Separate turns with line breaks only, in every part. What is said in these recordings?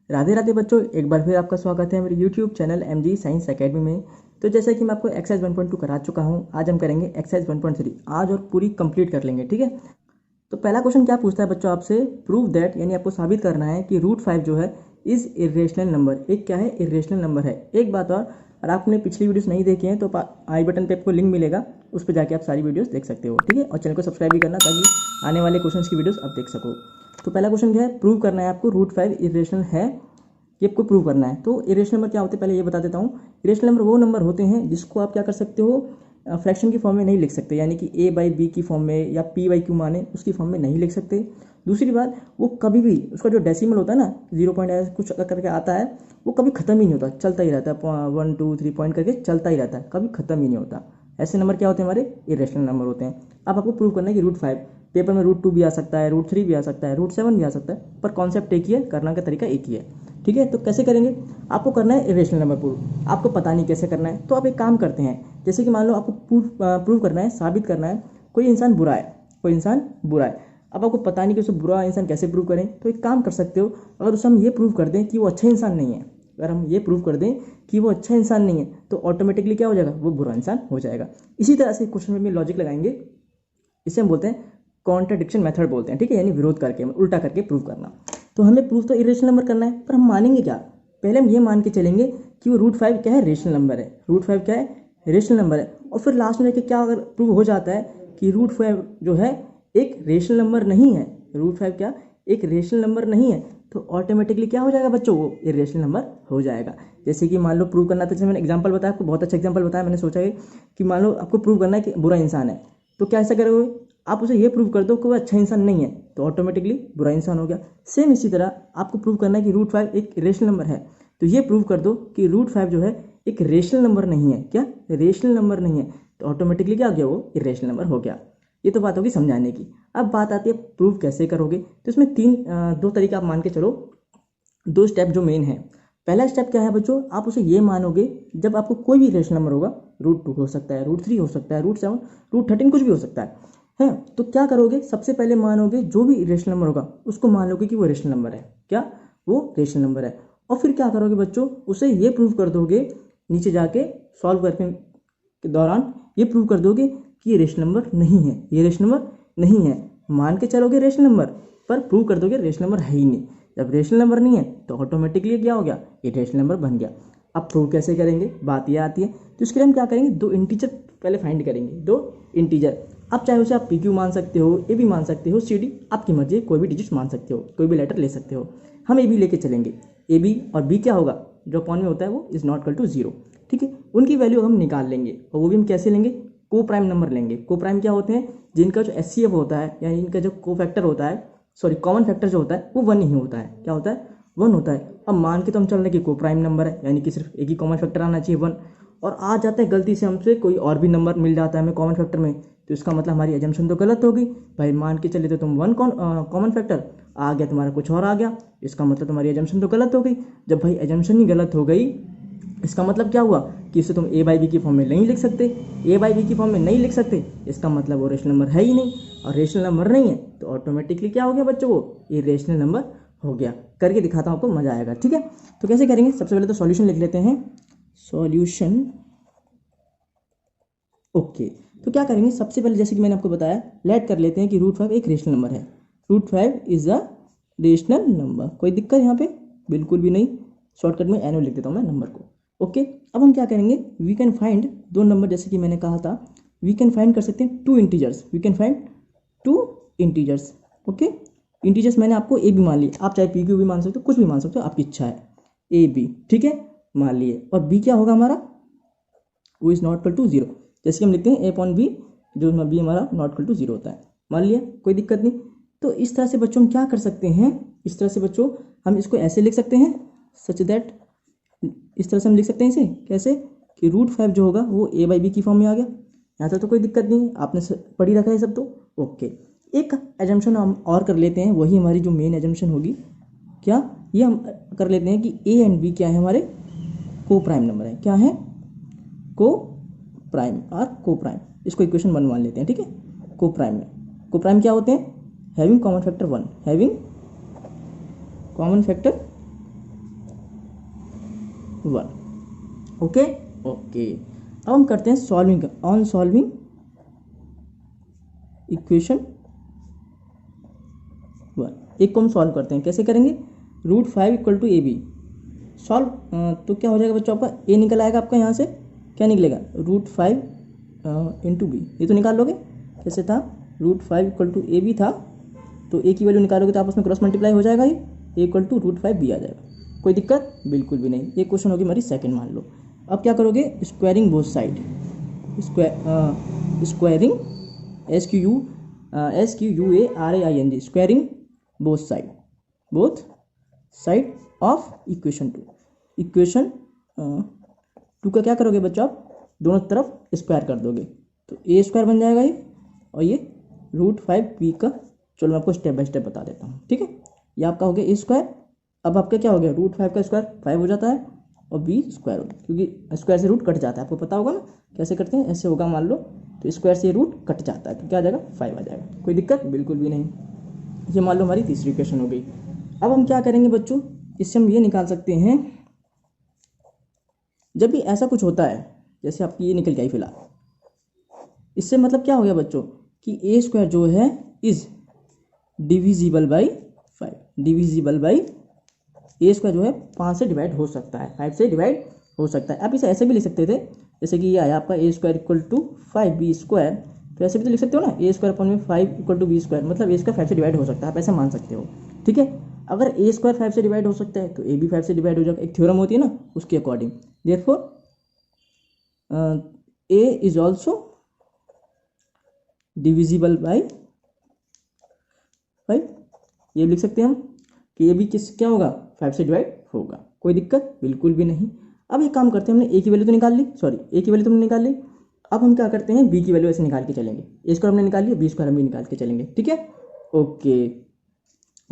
राधे राधे बच्चों, एक बार फिर आपका स्वागत है मेरे YouTube channel MG science academy में। तो जैसा कि मैं आपको एक्सरसाइज 1.2 करा चुका हूं, आज हम करेंगे एक्सरसाइज 1.3 आज और पूरी कंप्लीट कर लेंगे। ठीक है, तो पहला क्वेश्चन क्या पूछता है बच्चों आपसे, प्रूव दैट, यानी आपको साबित करना है कि √5 जो है इज़ इरेशनल नंबर। एक क्या है? इरेशनल नंबर है। एक बात और आपने पिछली वीडियोस नहीं देखी हैं तो आई बटन पे आपको लिंक मिलेगा, उस पर जाके आप सारी वीडियोस देख सकते हो। ठीक है, और चैनल को सब्सक्राइब भी करना ताकि आने वाले क्वेश्चंस की वीडियोस आप देख सको। तो पहला क्वेश्चन क्या है? प्रूव करना है आपको √5 इरेशनल है, ये आपको प्रूव करना है। तो इरेशनल नंबर क्या होते हैं पहले ये बता देता हूँ। इरेशनल नंबर वो नंबर होते हैं जिसको आप क्या कर सकते हो, फ्रैक्शन की फॉर्म में नहीं लिख सकते, यानी कि a/b की फॉर्म में या p/q माने उसकी फॉर्म में नहीं लिख सकते। दूसरी बात, वो कभी भी उसका जो डेसिमल होता है ना, 0 पॉइंट कुछ करके आता है, वो कभी खत्म ही नहीं होता, चलता ही रहता है, 1 2 3 पॉइंट करके चलता ही रहता है, कभी खत्म ही नहीं होता। ऐसे नंबर क्या होते हैं? हमारे इरेशनल नंबर होते हैं। अब आपको प्रूव करना है कि √5, पेपर में √2 भी आ सकता है, √3 भी आ सकता है, √7 भी आ सकता है, पर कॉन्सेप्ट एक ही है, करने का तरीका एक ही है। ठीक है, तो कैसे करेंगे? आपको करना है इरेशनल नंबर प्रूव। आपको पता नहीं कैसे करना है, तो आप एक काम करते हैं, जैसे कि मान लो आपको प्रूव करना है, साबित करना है कोई इंसान बुरा है, कोई इंसान बुरा है। अब आपको पता नहीं कि उसे बुरा इंसान कैसे प्रूव करें, तो एक काम कर सकते हो, अगर उसे हम ये प्रूव कर दें कि वो अच्छा इंसान नहीं है, अगर हम ये प्रूव कर दें कि वो अच्छा इंसान नहीं है, तो ऑटोमेटिकली क्या हो जाएगा? वो बुरा इंसान हो जाएगा। इसी तरह से क्वेश्चन में भी लॉजिक लगाएंगे, इसे हम बोलते हैं कॉन्ट्राडिक्शन मेथड बोलते हैं। ठीक है, यानी विरोध करके, उल्टा करके प्रूव करना। तो हमें प्रूफ तो इरेशनल नंबर करना है, पर हम मानेंगे क्या? पहले हम ये मान के चलेंगे कि वो √5 क्या है? रेशनल नंबर है। √5 क्या है? रेशनल नंबर है। और फिर लास्ट में जाके क्या अगर प्रूव हो जाता है कि √5 जो है एक रेशनल नंबर नहीं है, √5 क्या एक रेशनल नंबर नहीं है, तो ऑटोमेटिकली क्या हो जाएगा बच्चों? वो इरेशनल नंबर हो जाएगा। जैसे कि मान लो प्रूव करना था, जैसे मैंने एग्जांपल बताया आपको, बहुत अच्छा एग्जांपल बताया, मैंने सोचा है कि मान लो आपको प्रूव करना है कि बुरा इंसान है, तो क्या ऐसा करोगे? आप उसे ये प्रूव कर दो कि वो अच्छा इंसान नहीं है, तो ऑटोमेटिकली बुरा इंसान हो गया। सेम इसी तरह आपको प्रूव करना है कि √5 एक रेशनल नंबर है, तो ये प्रूव कर दो कि √5 जो है एक रेशनल नंबर नहीं है। क्या? रेशनल नंबर नहीं है, तो ऑटोमेटिकली क्या हो गया? वो इरेशनल नंबर हो गया। ये तो बात होगी समझाने की। अब बात आती है प्रूव कैसे करोगे। तो इसमें दो तरीका आप मान के चलो, दो स्टेप जो मेन है। पहला स्टेप क्या है बच्चों? आप उसे ये मानोगे जब आपको कोई भी रेशनल नंबर होगा, √2 हो सकता है, √3 हो सकता है, √7, √13 कुछ भी हो सकता है। तो क्या करोगे? सबसे पहले मानोगे जो भी रेशनल नंबर होगा उसको मान लोगे कि वो रेशनल नंबर है। क्या? वो रेशनल नंबर है। और फिर क्या करोगे बच्चों? उसे ये प्रूव कर दोगे, नीचे जाके सॉल्व करने के दौरान ये प्रूव कर दोगे कि ये रेशनल नंबर नहीं है, ये रेशनल नंबर नहीं है। मान के चलोगे रेशनल नंबर, पर प्रूव कर दोगे रेशनल नंबर है ही नहीं। जब रेशनल नंबर नहीं है तो ऑटोमेटिकली क्या हो गया? ये रेशनल नंबर बन गया। अब प्रूव कैसे करेंगे? बात ये आती है, तो इसके लिए हम क्या करेंगे? दो इंटीजर पहले फाइंड करेंगे, दो इंटीजर। अब चाहे उसे आप PQ मान सकते हो, AB मान सकते हो, CD, आपकी मर्जी है, कोई भी डिजिट मान सकते हो, कोई भी लेटर ले सकते हो। हम AB लेके चलेंगे। AB और B क्या होगा? जो अपॉन में होता है वो इज नॉट इक्वल टू 0। ठीक है, उनकी वैल्यू हम निकाल लेंगे, और वो भी हम कैसे लेंगे? को प्राइम नंबर लेंगे। को प्राइम क्या होते हैं? जिनका जो HCF होता है, यानी इनका जो को फैक्टर होता है, सॉरी कॉमन फैक्टर जो होता है वो 1 ही होता है। क्या होता है? 1 होता है। अब मान के तो हम चल रहे कि को प्राइम नंबर है, यानी कि सिर्फ एक ही कॉमन फैक्टर आना चाहिए 1, और आ जाता है गलती से हमसे कोई और भी नंबर मिल जाता है हमें कॉमन फैक्टर में, तो इसका मतलब हमारी एजम्पशन तो गलत होगी। भाई मान के चले तो तुम 1 कॉमन फैक्टर आ गया, तुम्हारा कुछ और आ गया, इसका मतलब तुम्हारी एजम्पशन तो गलत हो गई। जब भाई एजम्पशन ही गलत हो गई, इसका मतलब क्या हुआ कि इसे तुम a/b की फॉर्म में नहीं लिख सकते। a/b की फॉर्म में नहीं लिख सकते, इसका मतलब वो रेशनल नंबर है ही नहीं, और रेशनल नंबर नहीं है तो ऑटोमेटिकली क्या हो गया बच्चों? वो ये रेशनल नंबर हो गया। करके दिखाता हूँ, आपको मजा आएगा। ठीक है, तो कैसे करेंगे? सबसे पहले तो सॉल्यूशन लिख लेते हैं, सॉल्यूशन। ओके, तो क्या करेंगे? सबसे पहले जैसे कि मैंने आपको बताया, लेट कर लेते हैं कि √5 एक रेशनल नंबर है। √5 इज अ रेशनल नंबर। कोई दिक्कत यहाँ पे? बिल्कुल भी नहीं। शॉर्टकट में एनो लिख देता हूँ मैं नंबर को। ओके, अब हम क्या करेंगे? वी कैन फाइंड दो नंबर, जैसे कि मैंने कहा था, वी कैन फाइंड कर सकते हैं 2 integers. We can find 2 integers. Okay, integers मैंने आपको ए बी मान लिया, आप चाहे PQ भी मान सकते हो, कुछ भी मान सकते हो, आपकी इच्छा है। AB, ठीक है, मान लिए। और B क्या होगा हमारा? वो इज नॉट इक्वल टू 0। जैसे कि हम लिखते हैं A/B, जो B हमारा नॉट इक्वल टू 0 होता है। मान लिया, कोई दिक्कत नहीं। तो इस तरह से बच्चों हम क्या कर सकते हैं? इस तरह से बच्चों हम इसको ऐसे लिख सकते हैं, सच दैट, इस तरह से हम लिख सकते हैं इसे कैसे कि √5 जो होगा वो a/b की फॉर्म में आ गया। यहाँ तक तो कोई दिक्कत नहीं है, आपने पढ़ी रखा है सब तो। ओके, एक एजम्पशन हम और कर लेते हैं, वही हमारी जो मेन एजम्पशन होगी। क्या? ये हम कर लेते हैं कि A एंड B क्या है? हमारे को प्राइम नंबर है। क्या है? को प्राइम और को प्राइम। इसको इक्वेशन 1 मान लेते हैं। ठीक है, को प्राइम में को प्राइम क्या होते हैं? Having common factor 1, having common factor 1। Okay okay, अब हम करते हैं सॉल्विंग। ऑन सॉल्विंग इक्वेशन 1, एक को हम सॉल्व करते हैं। कैसे करेंगे? √5 = AB सॉल्व। तो क्या हो जाएगा बच्चों, आपका ए निकल आएगा। आपका यहाँ से क्या निकलेगा? √5 × B। ये तो निकाल लोगे। कैसे था? √5 = AB था, तो ए की वैल्यू निकालोगे तो आपस में क्रॉस मल्टीप्लाई हो जाएगा। ये ए = √5B आ जाएगा। कोई दिक्कत? बिल्कुल भी नहीं। ये क्वेश्चन होगी हमारी सेकंड मान लो। अब क्या करोगे? Squaring both side. Squaring SQUARAING squaring both side of equation 2। Equation 2 का क्या करोगे बच्चों? आप दोनों तरफ स्क्वायर कर दोगे तो A² बन जाएगा ये, और ये √5B का। चलो मैं आपको स्टेप बाय स्टेप बता देता हूँ, ठीक है। ये आपका हो गया A²। अब आपका क्या हो गया? √5 का स्क्वायर 5 हो जाता है, और B² हो गया, क्योंकि स्क्वायर से रूट कट जाता है। आपको पता होगा ना कैसे करते हैं। ऐसे होगा मान लो, तो स्क्वायर से रूट कट जाता है, तो क्या आ जाएगा? 5 आ जाएगा। कोई दिक्कत? बिल्कुल भी नहीं। ये मान लो हमारी तीसरी इक्वेशन हो गई। अब हम क्या करेंगे बच्चों? इससे हम ये निकाल सकते हैं, जब भी ऐसा कुछ होता है, जैसे आपकी ये निकल गई फिलहाल, इससे मतलब क्या हो गया बच्चों कि A² जो है is divisible by 5। Divisible by A² जो है 5 से डिवाइड हो सकता है, 5 से डिवाइड हो सकता है। आप इसे ऐसे भी लिख सकते थे, जैसे कि ये आया आपका A² = 5B²। तो ऐसे भी तो लिख सकते हो ना, A² / 5 = B², मतलब A² 5 से डिवाइड हो सकता है। आप ऐसे मान सकते हो, ठीक है। अगर A² 5 से डिवाइड हो सकता है तो A भी 5 से डिवाइड हो जाएगा। एक थ्योरम होती है ना, उसके according. Therefore A is also divisible by 5। ये लिख सकते हैं हम कि A भी क्या होगा? 5 से डिवाइड होगा। कोई दिक्कत? बिल्कुल भी नहीं। अब एक काम करते हैं, हमने A की वैल्यू तो निकाल ली, A की वैल्यू तुमने निकाल ली। अब हम क्या करते हैं? B की वैल्यू ऐसे निकाल के चलेंगे। A² हमने निकाल लिया, B² हम भी निकाल के चलेंगे, ठीक है। ओके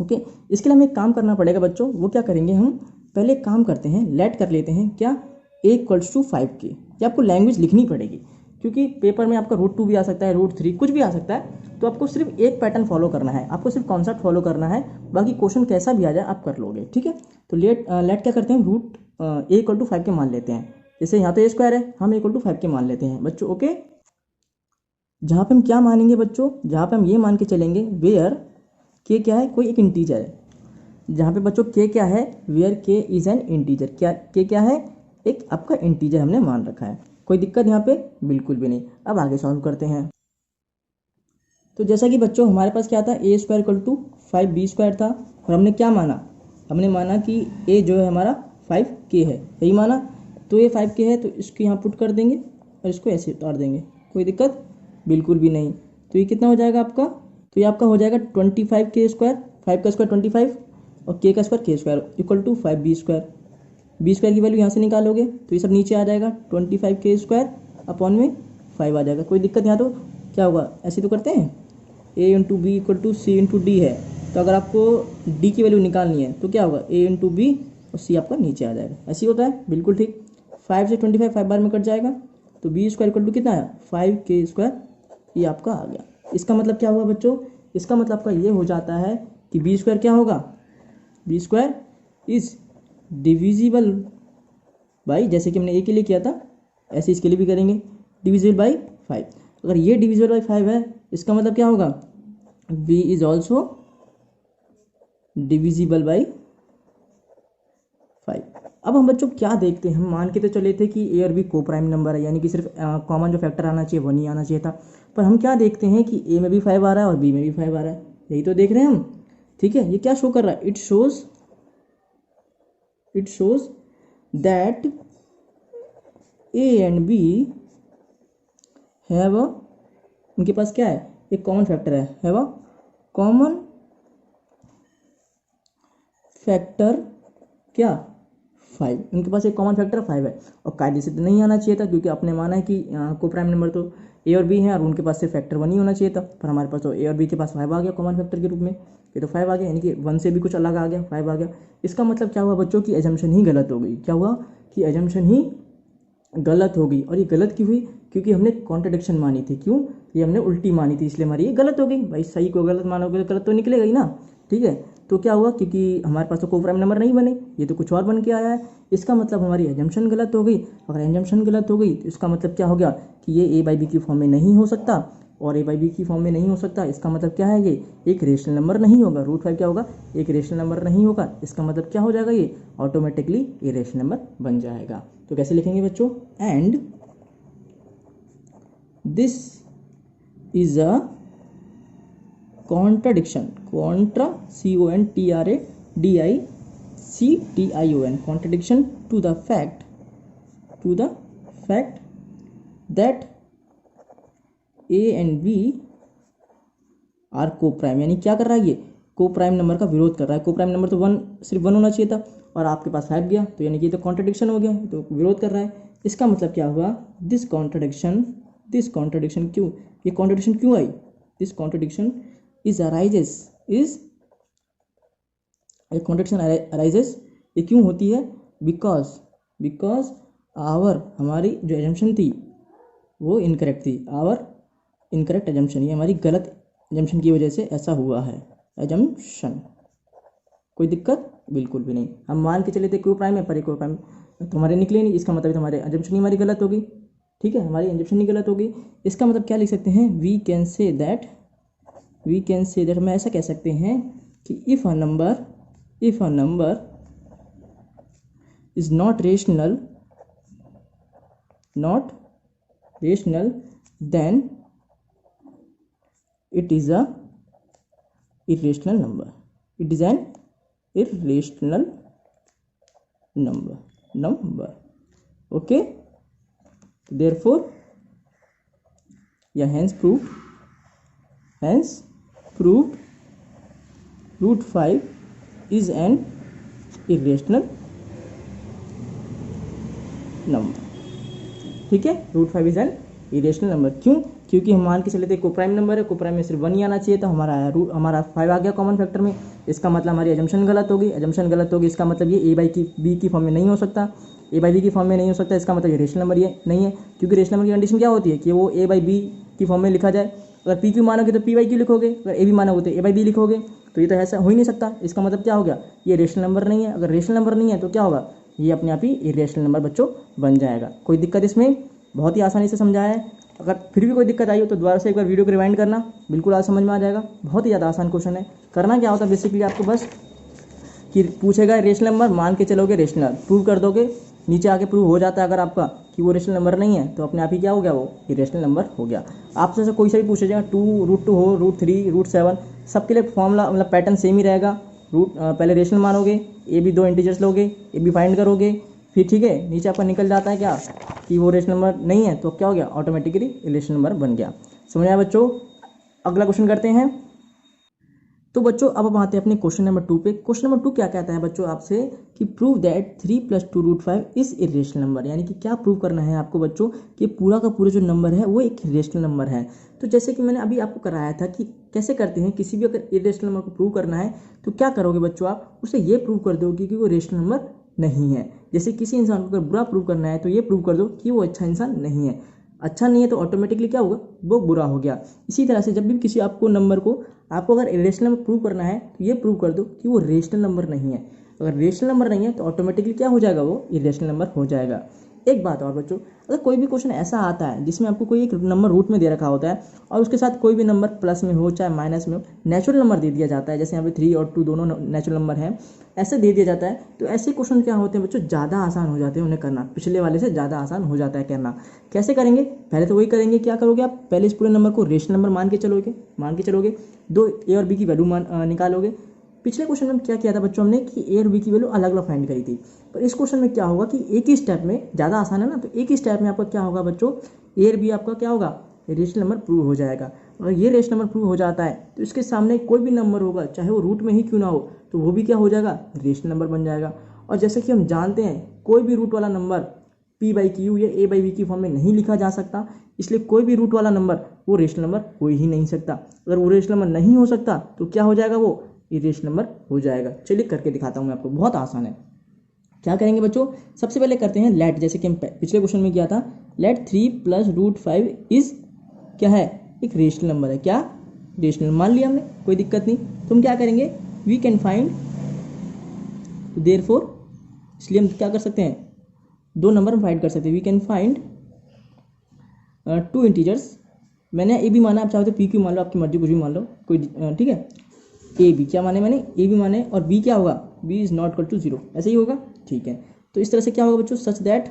ओके, इसके लिए हमें एक काम करना पड़ेगा बच्चों। वो क्या करेंगे? हम पहले एक काम करते हैं, लेट कर लेते हैं क्या? A = 5K। ये आपको लैंग्वेज लिखनी पड़ेगी, क्योंकि पेपर में आपका √2 भी आ सकता है, √3 कुछ भी आ सकता है। तो आपको सिर्फ एक पैटर्न फॉलो करना है, आपको सिर्फ कॉन्सेप्ट फॉलो करना है। बाकी क्वेश्चन कैसा भी आ जाए आप कर लोगे, ठीक है। तो लेट क्या करते हैं? A = 5 के मान लेते हैं। जैसे यहाँ तो A² है, हम A = 5 के मान लेते हैं बच्चों, ओके। जहाँ पे हम क्या मानेंगे बच्चों? जहाँ पे हम ये मान के चलेंगे वेयर K क्या है? कोई एक इंटीजर है। जहाँ पे बच्चों K क्या है? Where K is an integer. क्या K क्या है? एक आपका इंटीजर हमने मान रखा है। कोई दिक्कत यहाँ पे? बिल्कुल भी नहीं। अब आगे सॉल्व करते हैं। तो जैसा कि बच्चों हमारे पास क्या था? A² = 5B² था, और हमने क्या माना? हमने माना कि A जो है हमारा 5K है, यही माना। तो ये 5K है, तो इसको यहाँ पुट कर देंगे और इसको ऐसे उतार देंगे। कोई दिक्कत? बिल्कुल भी नहीं। तो ये कितना हो जाएगा आपका? तो ये आपका हो जाएगा 25K²। 5 का स्क्वायर 25 और K का स्क्वायर K² = 5B²। B² की वैल्यू यहाँ से निकालोगे तो ये सब नीचे आ जाएगा। 25K² अपॉन में 5 आ जाएगा। कोई दिक्कत? यहाँ तो क्या होगा? ऐसे तो करते हैं, A × B = C × D है। तो अगर आपको D की वैल्यू निकालनी है तो क्या होगा? A × B और C आपका नीचे आ जाएगा। ऐसे ही होता है, बिल्कुल ठीक। 5 से 25 5 बार में कट जाएगा, तो B² = कितना आया? 5K²। ये आपका आ गया। इसका मतलब क्या हुआ बच्चों? इसका मतलब आपका ये हो जाता है कि B² क्या होगा? B² इज डिविजिबल बाई, जैसे कि हमने A के लिए किया था ऐसे इसके लिए भी करेंगे, डिविजिबल बाई 5। अगर ये डिविजिबल बाई 5 है, इसका मतलब क्या होगा? B is also divisible by 5। अब हम बच्चों क्या देखते हैं? हम मान के तो चले थे कि A और B को प्राइम नंबर है, यानी कि सिर्फ कॉमन जो फैक्टर आना चाहिए वो नहीं आना चाहिए था। पर हम क्या देखते हैं कि A में भी 5 आ रहा है और B में भी 5 आ रहा है। यही तो देख रहे हैं हम, ठीक है। ये क्या शो कर रहा है? It shows that A and B have उनके पास क्या है? एक कॉमन फैक्टर है, हैव अ कॉमन फैक्टर क्या? 5। उनके पास एक कॉमन फैक्टर 5 है। और कायदे से तो नहीं आना चाहिए था, क्योंकि आपने माना है कि को प्राइम नंबर तो A और B हैं और उनके पास सिर्फ फैक्टर 1 ही होना चाहिए था। पर हमारे पास तो A और B के पास 5 आ गया कॉमन फैक्टर के रूप में। ये तो 5 आ गया, यानी कि 1 से भी कुछ अलग आ गया, 5 आ गया। इसका मतलब क्या हुआ बच्चों? की एजम्पशन ही गलत हो गई। क्या हुआ? कि एजम्पशन ही गलत हो गई। और ये गलत क्यों हुई? क्योंकि हमने कॉन्ट्रडिक्शन मानी थी। क्यों? ये हमने उल्टी मानी थी, इसलिए हमारी ये गलत हो गई। भाई सही को गलत मानोगे तो गलत तो निकलेगा ही ना। ठीक है। तो क्या हुआ, क्योंकि हमारे पास तो को प्राइम नंबर नहीं बने, ये तो कुछ और बन के आया है, इसका मतलब हमारी एजम्पशन गलत हो गई। अगर एजम्पशन गलत हो गई तो इसका मतलब क्या हो गया कि ये ए बाई बी की फॉर्म में नहीं हो सकता, और ए बाई बी की फॉर्म में नहीं हो सकता, इसका मतलब क्या है, ये एक रेशनल नंबर नहीं होगा। रूट 5 क्या होगा, एक रेशनल नंबर नहीं होगा, इसका मतलब क्या हो जाएगा, ये ऑटोमेटिकली ये रेशनल नंबर बन जाएगा। तो कैसे लिखेंगे बच्चों, and this is a contradiction, CONTRADICTION, contradiction to the fact that A and B are coprime. यानी क्या कर रहा है, ये को प्राइम नंबर का विरोध कर रहा है। को प्राइम नंबर तो सिर्फ वन होना चाहिए था, और आपके पास 5 गया, तो यानी कि तो कॉन्ट्राडिक्शन हो गया, तो विरोध कर रहा है। इसका मतलब क्या हुआ, दिस कॉन्ट्राडिक्शन क्यों, ये कॉन्ट्राडिक्शन क्यों आई, दिस कॉन्ट्राडिक्शन अराइजेस, ये क्यों होती है, बिकॉज हमारी जो एजम्पशन थी वो इनकरेक्ट थी, इनकरेक्ट एजम्पशन, ये हमारी गलत एजम्पशन की वजह से ऐसा हुआ है। एजम्पशन कोई दिक्कत बिल्कुल भी नहीं, हम मान के चले थे क्यू प्राइम है, पर क्यू प्राइम तो हमारे निकले नहीं, इसका मतलब हमारे एजम्पशन ही हमारी गलत होगी। ठीक है, हमारी एजम्पशन ही गलत होगी। इसका मतलब क्या लिख सकते हैं, वी कैन से दैट हम ऐसा कह सकते हैं कि if a number is not rational then it is a irrational number, it is an irrational number. Okay, therefore hence proved root 5 is an irrational number. ठीक है, root 5 is an irrational number. क्यों, क्योंकि हम मान के चले थे को प्राइम नंबर है, को प्राइम में सिर्फ 1 ही आना चाहिए था, हमारा 5 आ गया कॉमन फैक्टर में, इसका मतलब हमारी एजम्पशन गलत होगी, इसका मतलब ये ए बाई बी की फॉर्म में नहीं हो सकता, इसका मतलब ये रेशनल नंबर ये नहीं है, क्योंकि रेशनल नंबर की कंडीशन क्या होती है कि वो ए बाई बी की फॉर्म में लिखा जाए। अगर पी क्यू मानोगे तो पी बाई क्यू लिखोगे, अगर ए बी मानोगे तो ए बाई बी लिखोगे, तो ये तो ऐसा हो ही नहीं सकता। इसका मतलब क्या हो गया, ये रेशनल नंबर नहीं है। अगर रेशनल नंबर नहीं है तो क्या होगा, ये अपने आप ही इरेशनल नंबर बच्चों बन जाएगा। कोई दिक्कत इसमें, बहुत ही आसानी से समझाया है। अगर फिर भी कोई दिक्कत आई हो तो दोबारा से एक बार वीडियो को रिवाइंड करना, बिल्कुल आज समझ में आ जाएगा। बहुत ही ज़्यादा आसान क्वेश्चन है। करना क्या होता है बेसिकली, आपको बस कि पूछेगा रेशनल नंबर, मान के चलोगे रेशनल, प्रूव कर दोगे, नीचे आके प्रूव हो जाता है अगर आपका कि वो रेशनल नंबर नहीं है, तो अपने आप ही क्या हो गया, वो इरेशनल नंबर हो गया। आपसे से कोई सा भी पूछेगा, 2 √2 हो, √3 √7, सबके लिए फॉर्मूला मतलब पैटर्न सेम ही रहेगा। पहले रेशनल मानोगे, ए बी 2 इंटीजर्स लोगे, ए बी फाइंड करोगे, फिर ठीक है नीचे आपका निकल जाता है क्या कि वो रेशनल नंबर नहीं है, तो क्या हो गया, ऑटोमेटिकली इरेशनल नंबर बन गया। समझ आया बच्चों। अगला क्वेश्चन करते हैं। तो बच्चों अब हम आते हैं अपने क्वेश्चन नंबर 2 पे। क्वेश्चन नंबर 2 क्या कहता है बच्चों आपसे कि prove that 3 + 2 √5 is irrational number. यानी कि क्या प्रूव करना है आपको बच्चों कि पूरा का पूरा जो नंबर है वो एक इरेशनल नंबर है। तो जैसे कि मैंने अभी आपको कराया था कि कैसे करते हैं, किसी भी अगर इरेशनल नंबर को प्रूव करना है तो क्या करोगे बच्चों, आप उसे ये प्रूव कर दोगे कि वो रेशनल नंबर नहीं है। जैसे किसी इंसान को अगर बुरा प्रूव करना है तो ये प्रूव कर दो कि वो अच्छा इंसान नहीं है। अच्छा नहीं है तो ऑटोमेटिकली क्या होगा, वो बुरा हो गया। इसी तरह से जब भी किसी आपको नंबर को आपको अगर इरेशनल नंबर प्रूव करना है तो ये प्रूव कर दो कि वो रेशनल नंबर नहीं है। अगर रेशनल नंबर नहीं है तो ऑटोमेटिकली क्या हो जाएगा, वो इरेशनल नंबर हो जाएगा। एक बात और बच्चों, अगर कोई भी क्वेश्चन ऐसा आता है जिसमें आपको कोई एक नंबर रूट में दे रखा होता है और उसके साथ कोई भी नंबर प्लस में हो चाहे माइनस में हो, नेचुरल नंबर दे दिया जाता है, जैसे यहाँ पे 3 और 2 दोनों नेचुरल नंबर हैं, ऐसे दे दिया जाता है, तो ऐसे क्वेश्चन क्या होते हैं बच्चों, ज़्यादा आसान हो जाते हैं उन्हें करना, पिछले वाले से ज़्यादा आसान हो जाता है करना। कैसे करेंगे, पहले तो वही करेंगे, क्या करोगे आप, पहले इस पूरे नंबर को रेशनल नंबर मान के चलोगे, 2 ए और बी की वैल्यू निकालोगे। पिछले क्वेश्चन में क्या किया था बच्चों, हमने कि ए और बी की वैल्यू अलग अलग फाइंड करी थी, पर इस क्वेश्चन में क्या होगा कि एक ही स्टेप में, ज़्यादा आसान है ना, तो एक ही स्टेप में आपका क्या होगा बच्चों, ए और बी आपका क्या होगा, रेशनल नंबर प्रूव हो जाएगा। अगर ये रेशनल नंबर प्रूव हो जाता है तो इसके सामने कोई भी नंबर होगा, चाहे वो रूट में ही क्यों ना हो, तो वो भी क्या हो जाएगा, रेशनल नंबर बन जाएगा। और जैसे कि हम जानते हैं कोई भी रूट वाला नंबर p/q या a/b की फॉर्म में नहीं लिखा जा सकता, इसलिए कोई भी रूट वाला नंबर वो रेशनल नंबर हो ही नहीं सकता। अगर वो रेशनल नंबर नहीं हो सकता तो क्या हो जाएगा, वो इरेशनल नंबर हो जाएगा। चलिए करके दिखाता हूँ मैं आपको, बहुत आसान है। क्या करेंगे बच्चों, सबसे पहले करते हैं लेट, जैसे कि हम पिछले क्वेश्चन में किया था, लेट 3 + √5 इज क्या है, एक रेशनल नंबर है। क्या, रेशनल मान लिया हमने, कोई दिक्कत नहीं। तो हम क्या करेंगे, वी कैन फाइंड, देयरफॉर इसलिए हम क्या कर सकते हैं, दो नंबर हम फाइंड कर सकते हैं। We can find two integers, मैंने ए बी माना, आप चाहो तो पी क्यू मान लो, आपकी मर्जी, कुछ भी मान लो, कोई ठीक है। ए बी क्या माने मैंने, ए बी माने, और बी क्या होगा, B is not equal to 0, ऐसे ही होगा, ठीक है। तो इस तरह से क्या होगा बच्चों, सच दैट,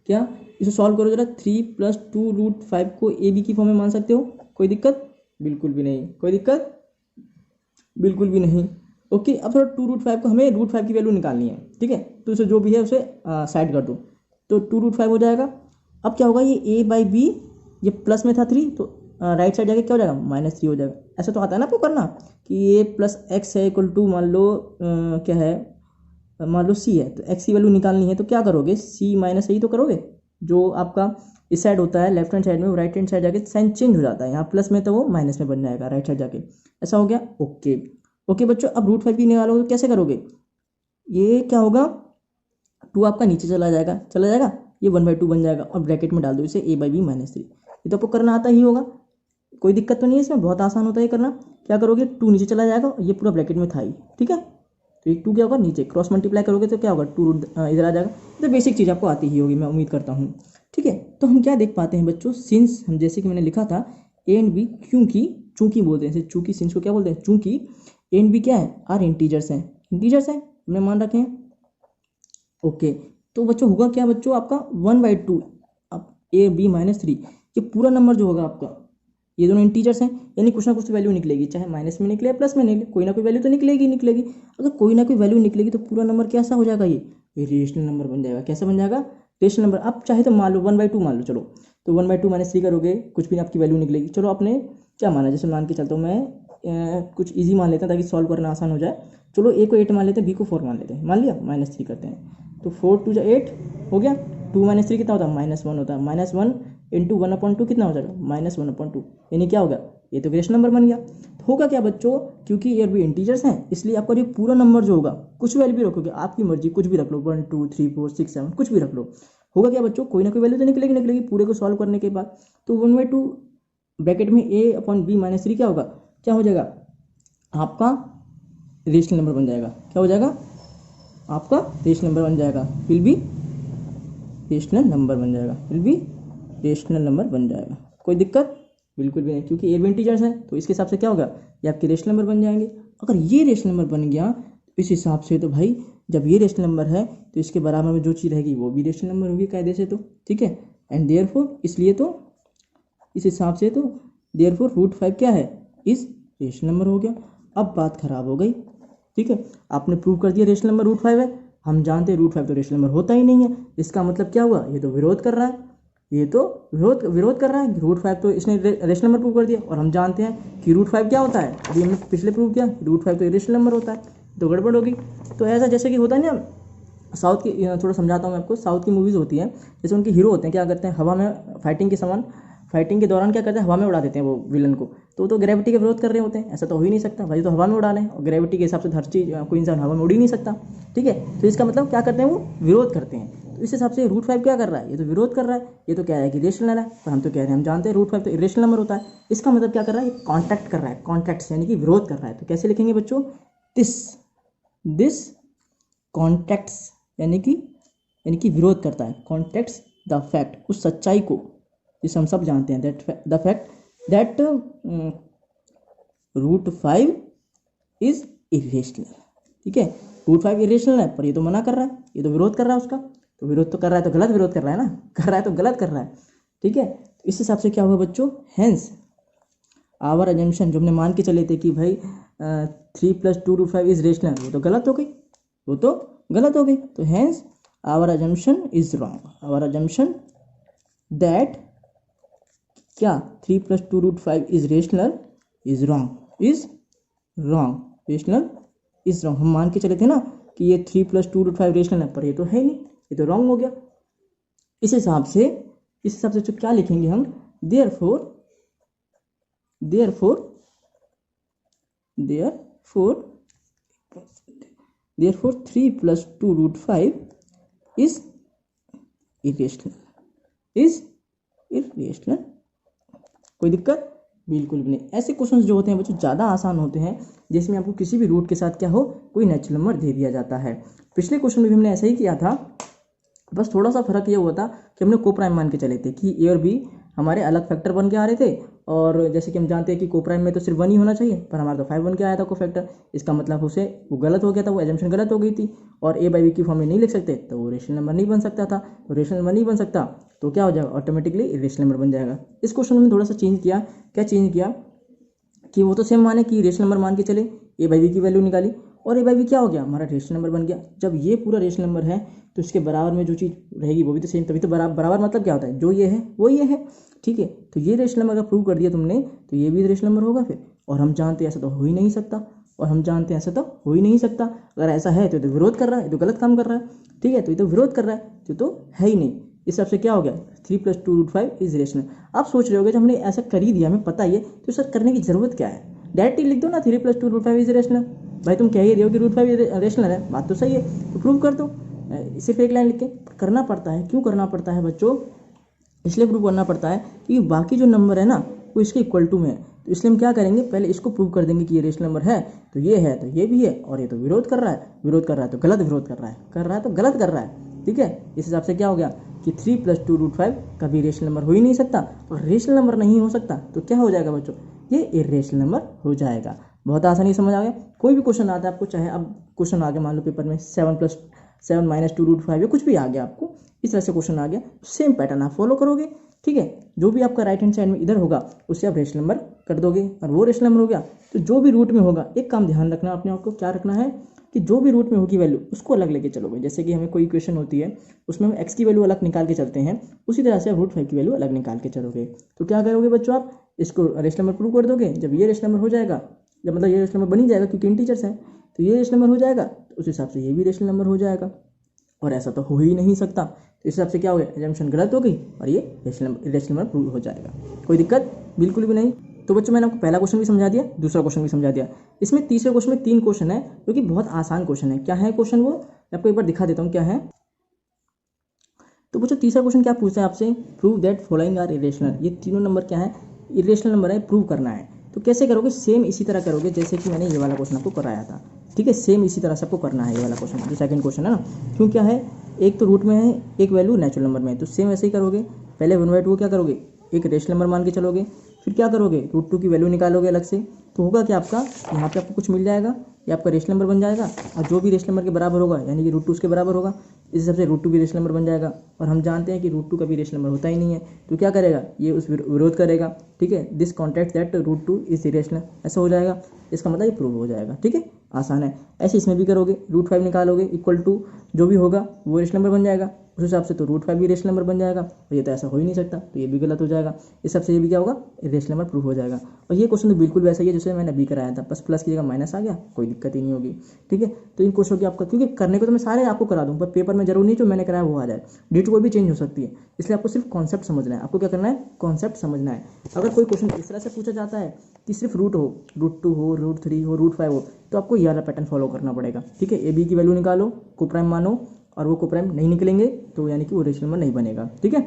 क्या इसे सॉल्व करो जरा, 3+2√5 को ए बी की फॉर्म में मान सकते हो, कोई दिक्कत बिल्कुल भी नहीं, कोई दिक्कत बिल्कुल भी नहीं। ओके, अब थोड़ा 2√5 को हमें √5 की वैल्यू निकालनी है, ठीक है। तो उसे जो भी है उसे साइड कर दो, तो 2√5 हो जाएगा। अब क्या होगा, ये ए बाई बी, ये प्लस में था 3, तो राइट साइड जाके क्या हो जाएगा, -3 हो जाएगा। ऐसा तो आता है ना आपको करना कि ये प्लस एक्स है इक्वल टू, मान लो क्या है, मान लो सी है, तो एक्स की वैल्यू निकालनी है, तो क्या करोगे, सी माइनस, यही तो करोगे। जो आपका इस साइड होता है लेफ्ट हैंड साइड में, वो राइट हैंड साइड जाके साइन चेंज हो जाता है, यहाँ प्लस में तो वो माइनस में बन जाएगा राइट साइड जाके, ऐसा हो गया। ओके ओके बच्चों, अब √5 की निकालोगे तो कैसे करोगे, ये क्या होगा, 2 आपका नीचे चला जाएगा, ये 1/2 बन जाएगा, और ब्रैकेट में डाल दो इसे a बाई बी -3। ये तो आपको करना आता ही होगा, कोई दिक्कत तो नहीं है इसमें, बहुत आसान होता है ये करना। क्या करोगे, 2 नीचे चला जाएगा, ये पूरा ब्रैकेट में था ही, ठीक है। तो ये 2 क्या होगा, नीचे क्रॉस मल्टीप्लाई करोगे तो क्या होगा, 2 इधर आ जाएगा। तो बेसिक चीज़ आपको आती ही होगी, मैं उम्मीद करता हूँ, ठीक है। तो हम क्या देख पाते हैं बच्चों, सिंस, हम जैसे कि मैंने लिखा था ए एंड बी, चूंकि बोलते हैं, चूंकि सिंस को क्या बोलते हैं, चूंकि ए एंड बी क्या है, आर इंटीजर्स हैं, हमने मान रखे हैं। ओके, तो बच्चों होगा क्या बच्चों, आपका 1/2, अब ए बी -3, ये पूरा नंबर जो होगा आपका, ये दोनों इंटीजर्स हैं, यानी कुछ ना कुछ तो वैल्यू निकलेगी, चाहे माइनस में निकले प्लस में निकले, कोई ना कोई वैल्यू तो निकलेगी। अगर कोई ना कोई वैल्यू निकलेगी तो पूरा नंबर कैसा हो जाएगा, ये रेशनल नंबर बन जाएगा। कैसा बन जाएगा, रेशनल नंबर। आप चाहे तो मान लो 1/2 मान लो, चलो तो 1/2 -3 करोगे, कुछ भी आपकी वैल्यू निकलेगी। चलो आपने क्या माना, जैसे मान के चलता हूँ मैं, कुछ ईजी मान लेते हैं ताकि सॉल्व करना आसान हो जाए। चलो ए को 8 मान लेते हैं, बी को 4 मान लेते हैं, मान लिया, -3 करते हैं, तो 4 2 8 हो गया, 2 -3 कितना होता है, -1 होता है, -1 इंटू 1/2 कितना हो जाएगा, -1/2, यानी क्या होगा, ये तो रेशनल नंबर बन गया। तो होगा क्या बच्चों, क्योंकि ये भी इंटीजर्स हैं, इसलिए आपका ये पूरा नंबर जो होगा, कुछ वैल्यू भी रखोगे, आपकी मर्जी, कुछ भी रख लो, 1 2 3 4 6 7, कुछ भी रख लो। होगा क्या बच्चों, कोई ना कोई वैल्यू तो निकलेगी पूरे को सॉल्व करने के बाद। तो 1/2 ब्रैकेट में a अपॉन बी -3 क्या होगा, क्या हो जाएगा, आपका रेशनल नंबर बन जाएगा। क्या हो जाएगा, आपका रेशनल नंबर बन जाएगा, विल बी रेशनल नंबर बन जाएगा, रेशनल नंबर बन जाएगा। कोई दिक्कत बिल्कुल भी नहीं, क्योंकि ए भी इंटीजर्स है, तो इसके हिसाब से क्या होगा, ये आपके रेशनल नंबर बन जाएंगे। अगर ये रेशनल नंबर बन गया तो इस हिसाब से, तो भाई जब ये रेशनल नंबर है तो इसके बराबर में जो चीज़ रहेगी वो भी रेशनल नंबर होगी कायदे से, तो ठीक है। एंड देयरफॉर, इसलिए तो इस हिसाब से तो देयरफॉर √5 क्या है, इस रेशनल नंबर हो गया। अब बात खराब हो गई, ठीक है, आपने प्रूव कर दिया रेशनल नंबर √5 है, हम जानते हैं √5 तो रेशनल नंबर होता ही नहीं है। इसका मतलब क्या हुआ, ये तो विरोध कर रहा है, ये तो विरोध कर रहा है। √5 तो इसने रेशनल नंबर प्रूव कर दिया, और हम जानते हैं कि √5 क्या होता है, अभी हमने पिछले प्रूव किया, √5 तो रेशनल नंबर होता है, तो गड़बड़ होगी। तो ऐसा जैसे कि होता है ना, साउथ की, थोड़ा समझाता हूँ मैं आपको, साउथ की मूवीज़ होती हैं, जैसे उनके हीरो होते हैं, क्या करते हैं, हवा में फाइटिंग के दौरान क्या करते हैं, हवा में उड़ा देते हैं वो विलन को, तो ग्रेविटी का विरोध कर रहे होते हैं। ऐसा तो हो ही नहीं सकता भाई, तो हवा में उड़ा लें, और ग्रेविटी के हिसाब से हर चीज़, कोई इंसान हवा में उड़ ही नहीं सकता, ठीक है। तो इसका मतलब क्या करते हैं, वो विरोध करते हैं। तो इस हिसाब से √5 क्या कर रहा है, ये तो विरोध कर रहा है, ये तो कह रहा है कि रेशनल है, पर हम तो कह रहे हैं, हम जानते हैं √5 तो इरेशनल नंबर होता है। इसका मतलब क्या कर रहा है, ये कॉन्ट्रैक्ट कर रहा है, कॉन्ट्रैक्ट यानी कि विरोध कर रहा है। तो कैसे लिखेंगे बच्चों, दिस कॉन्ट्रैक्ट्स, यानी कि विरोध करता है, कॉन्ट्रैक्ट्स द फैक्ट, उस सच्चाई को जिसे हम सब जानते हैं, the fact that √5 is irrational, ठीक है। √5 इरेशनल है, पर ये तो मना कर रहा है, ये तो विरोध कर रहा है उसका, तो विरोध तो कर रहा है, तो गलत विरोध कर रहा है ना, कर रहा है तो गलत कर रहा है, ठीक है। तो इस हिसाब से क्या हुआ बच्चों, हेंस आवर अजम्पशन, जो हमने मान के चले थे कि भाई 3+2√5 इज रेशनल, वो तो गलत हो गई, तो hence our assumption is wrong, our assumption that क्या 3+2√5 is rational is wrong, rational is wrong. हम मान के चले थे ना कि ये 3+2√5 रेशनल है, पर ये तो है नहीं, ये तो रॉन्ग हो गया। इस हिसाब से तो क्या लिखेंगे हम, देयरफॉर 3+2√5 इज इरेशनल, कोई दिक्कत बिल्कुल भी नहीं। ऐसे क्वेश्चंस जो होते हैं बच्चों ज़्यादा आसान होते हैं, जिसमें आपको किसी भी रूट के साथ क्या हो, कोई नेचुरल नंबर दे दिया जाता है। पिछले क्वेश्चन में भी हमने ऐसा ही किया था, बस थोड़ा सा फर्क ये हुआ था कि हमने को प्राइम मान के चले थे कि ए और बी हमारे अलग फैक्टर बन के आ रहे थे, और जैसे कि हम जानते हैं कि को प्राइम में तो सिर्फ 1 ही होना चाहिए, पर हमारा तो 5 बन के आया था को फैक्टर। इसका मतलब उसे वो गलत हो गया था, वो एजम्पशन गलत हो गई थी, और ए बाई बी की फॉर्म में नहीं लिख सकते, तो वो रेशनल नंबर नहीं बन सकता था। तो रेशनल नंबर नहीं बन सकता तो क्या हो जाएगा, ऑटोमेटिकली इरेशनल नंबर बन जाएगा। इस क्वेश्चन में थोड़ा सा चेंज किया। क्या चेंज किया कि वो तो सेम माने कि रेशनल नंबर मान के चले, ए बाई बी की वैल्यू निकाली, और ए बाई बी क्या हो गया, हमारा रेशनल नंबर बन गया। जब ये पूरा रेशनल नंबर है तो इसके बराबर में जो चीज़ रहेगी वो भी तो सेम, तभी तो बराबर मतलब क्या होता है, जो ये है वो ये है, ठीक है। तो ये रेशनल नंबर अगर प्रूव कर दिया तुमने तो ये भी रेशनल नंबर होगा फिर, और हम जानते हैं ऐसा तो हो ही नहीं सकता, और हम जानते हैं ऐसा तो हो ही नहीं सकता। अगर ऐसा है तो ये तो विरोध कर रहा है, ये तो गलत काम कर रहा है, ठीक है। तो ये तो विरोध कर रहा है, तो है ही नहीं। इस हिसाब से क्या हो गया, 3 + 2√5 इज रेशनल। आप सोच रहे होगे जब हमने ऐसा कर ही दिया, हमें पता ही है, तो सर करने की जरूरत क्या है, डायरेक्टली लिख दो ना 3 + 2√5 इज रेशनल। भाई तुम कह ही रहे हो कि √5 रेशनल है, बात तो सही है, तो प्रूव कर दो सिर्फ एक लाइन लिख के। करना पड़ता है, क्यों करना पड़ता है बच्चों, इसलिए प्रूव करना पड़ता है कि बाकी जो नंबर है ना वो इसके इक्वल टू में है, तो इसलिए हम क्या करेंगे, पहले इसको प्रूव कर देंगे कि ये रेशनल नंबर है, तो ये है तो ये भी है, और ये तो विरोध कर रहा है, विरोध कर रहा है तो गलत विरोध कर रहा है तो गलत कर रहा है, ठीक है। इस हिसाब से क्या हो गया कि 3 + 2√5 कभी रेशनल नंबर हो ही नहीं सकता, और रेशनल नंबर नहीं हो सकता तो क्या हो जाएगा बच्चों, ये इर्रेशनल नंबर हो जाएगा। बहुत आसानी समझ आ गया। कोई भी क्वेश्चन आता है आपको, चाहे अब क्वेश्चन आ गया मान लो पेपर में 7 + 2√5 या कुछ भी आ गया आपको, इस तरह से क्वेश्चन आ गया, सेम पैटर्न आप फॉलो करोगे, ठीक है। जो भी आपका राइट हैंड साइड में इधर होगा उससे आप रेशनल नंबर कर दोगे, और वो रेशनल नंबर हो गया। तो जो भी रूट में होगा, एक काम ध्यान रखना अपने आपको, क्या रखना है कि जो भी रूट में होगी वैल्यू उसको अलग लेके चलोगे। जैसे कि हमें कोई इक्वेशन होती है उसमें हम x की वैल्यू अलग निकाल के चलते हैं, उसी तरह से आप √5 की वैल्यू अलग निकाल के चलोगे। तो क्या करोगे बच्चों, आप इसको रेशनल नंबर प्रूव कर दोगे। जब ये रेशनल नंबर हो जाएगा, जब मतलब ये रेशनल नंबर बन ही जाएगा क्योंकि इंटीजर्स है, तो ये रेशनल नंबर हो जाएगा, तो उस हिसाब से ये भी रेशनल नंबर हो जाएगा, और ऐसा तो हो ही नहीं सकता। तो इस हिसाब से क्या हो गया, एजम्पशन गलत हो गई, और ये रेशनल नंबर प्रूव हो जाएगा। कोई दिक्कत बिल्कुल भी नहीं। तो बच्चों मैंने आपको पहला क्वेश्चन भी समझा दिया, दूसरा क्वेश्चन भी समझा दिया। इसमें तीसरे क्वेश्चन में 3 क्वेश्चन है जो कि बहुत आसान क्वेश्चन है। क्या है क्वेश्चन, वो मैं आपको एक बार दिखा देता हूँ क्या है। तो बच्चों तीसरा क्वेश्चन क्या पूछता है आपसे, prove that following are irrational. ये तीनों नंबर क्या है, इरेशनल नंबर है, प्रूव करना है। तो कैसे करोगे, सेम इसी तरह करोगे जैसे कि मैंने ये वाला क्वेश्चन आपको कराया था, ठीक है। सेम इसी तरह से आपको करना है ये वाला क्वेश्चन, जो सेकंड क्वेश्चन है ना। क्यों, क्या है, एक तो रूट में है, एक वैल्यू नेचुरल नंबर में है, तो सेम ऐसे ही करोगे। पहले 1/2 को क्या करोगे, एक रेशनल नंबर मान के चलोगे, फिर क्या करोगे, √2 की वैल्यू निकालोगे अलग से, तो होगा क्या आपका, यहाँ पे आपको कुछ मिल जाएगा, ये आपका रेशनल नंबर बन जाएगा, और जो भी रेशनल नंबर के बराबर होगा यानी कि √2 उसके बराबर होगा, इस हिसाब से √2 भी रेशनल नंबर बन जाएगा। और हम जानते हैं कि √2 कभी रेशनल नंबर होता ही नहीं है, तो क्या करेगा, ये उस विरोध करेगा, ठीक है। This contracts that √2 is irrational, ऐसा हो जाएगा। इसका मतलब ये प्रूव हो जाएगा, ठीक है, आसान है। ऐसे इसमें भी करोगे, √5 निकालोगे, इक्वल टू जो भी होगा वो रेशनल नंबर बन जाएगा, उस हिसाब से तो √5 भी रेशनल नंबर बन जाएगा, और ये तो ऐसा हो ही नहीं सकता, तो ये भी गलत हो जाएगा। इस हिसाब से ये भी क्या होगा, रेशनल नंबर प्रूव हो जाएगा। और ये क्वेश्चन तो बिल्कुल वैसा ही है जैसे मैंने अभी कराया था, बस प्लस की जगह माइनस आ गया, कोई दिक्कत ही नहीं होगी, ठीक है। तो इन क्वेश्चन की आपका, क्योंकि करने को तो मैं सारे आपको करा दूँ, पर पेपर में जरूर नहीं जो मैंने कराया वो आ जाए, डेट कोई भी चेंज हो सकती है, इसलिए आपको सिर्फ कॉन्सेप्ट समझना है। आपको क्या करना है, कॉन्सेप्ट समझना है। अगर कोई क्वेश्चन इस तरह से पूछा जाता है कि सिर्फ रूट हो, √2 हो, √3 हो, √5 हो, तो आपको ये वाला पैटर्न फॉलो करना पड़ेगा, ठीक है। ए बी की वैल्यू निकालो, को प्राइम मानो, और वो को प्राइम नहीं निकलेंगे तो यानी कि वो रेशनल नंबर नहीं बनेगा, ठीक है,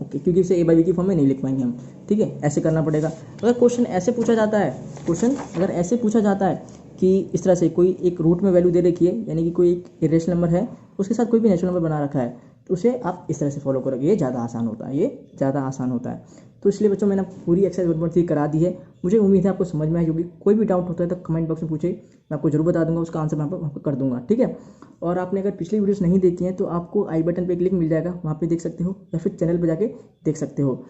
ओके, क्योंकि इसे ए बाई बी की फॉर्म में नहीं लिख पाएंगे हम, ठीक है। ऐसे करना पड़ेगा। अगर क्वेश्चन ऐसे पूछा जाता है, क्वेश्चन अगर ऐसे पूछा जाता है कि इस तरह से कोई एक रूट में वैल्यू दे रखी है, यानी कि कोई एक इरेशनल नंबर है, उसके साथ कोई भी नेचुरल नंबर बना रखा है, तो उसे आप इस तरह से फॉलो करोगे, ये ज़्यादा आसान होता है, ये ज़्यादा आसान होता है। तो इसलिए बच्चों मैंने पूरी एक्सरसाइज 1.3 करा दी है। मुझे उम्मीद है आपको समझ में आई होगी। कोई भी डाउट होता है तो कमेंट बॉक्स में पूछे, मैं आपको जरूर बता दूंगा, उसका आंसर मैं आपको कर दूंगा, ठीक है। और आपने अगर पिछली वीडियोस नहीं देखी हैं तो आपको आई बटन पे एक लिंक मिल जाएगा, वहाँ पे देख सकते हो, या फिर चैनल पे जाके देख सकते हो।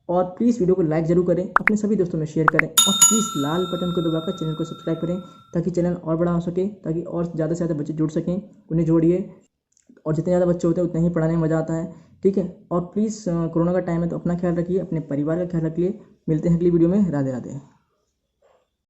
और प्लीज़ वीडियो को लाइक जरूर करें, अपने सभी दोस्तों में शेयर करें, और प्लीज़ लाल बटन को दबाकर चैनल को सब्सक्राइब करें, ताकि चैनल और बड़ा हो सके, ताकि और ज़्यादा से ज़्यादा बच्चे जुड़ सकें, उन्हें जोड़िए। और जितने ज़्यादा बच्चे होते हैं उतना ही पढ़ाने में मज़ा आता है, ठीक है। और प्लीज़ कोरोना का टाइम है तो अपना ख्याल रखिए, अपने परिवार का ख्याल रखिए। मिलते हैं अगली वीडियो में। राधे राधे।